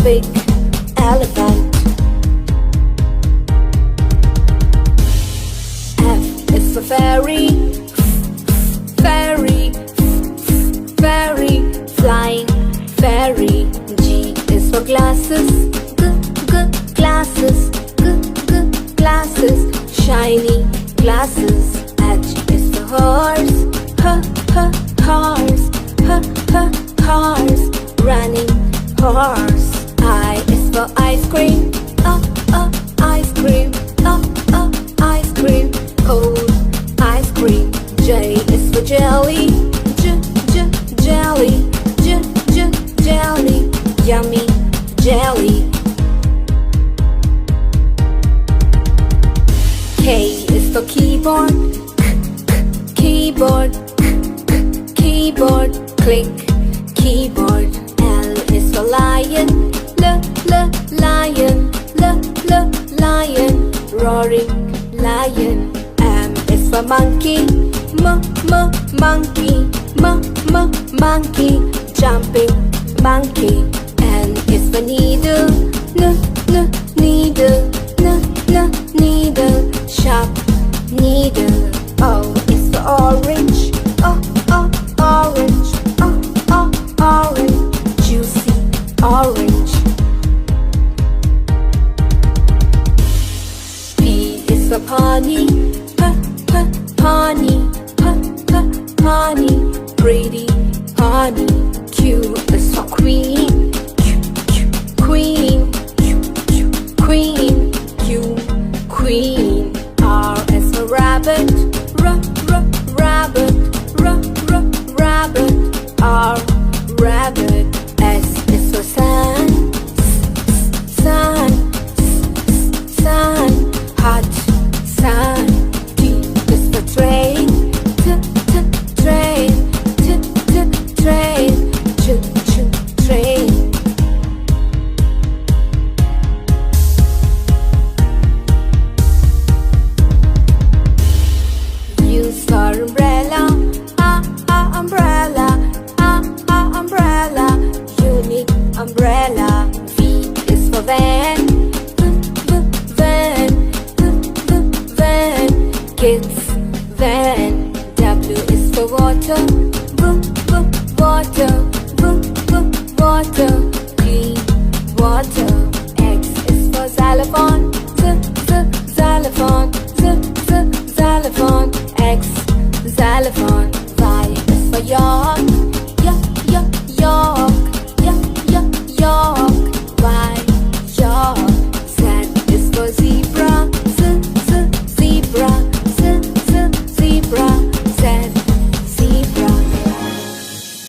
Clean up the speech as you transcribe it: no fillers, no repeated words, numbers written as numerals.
big elephant. F is for fairy, fairy, fairy, flying fairy. G is for glasses, glasses, glasses, shiny glasses. H is for horse, horse, horse, running horse. I is for ice cream, ice cream, ice cream, cold ice cream. J is for jelly, jelly, jelly, yummy jelly. K is for keyboard, keyboard, keyboard, click keyboard. L is for lion, lion, lion, roaring lion. M is for monkey, monkey, monkey, jumping monkey. N is for needle, needle, needle, sharp needle.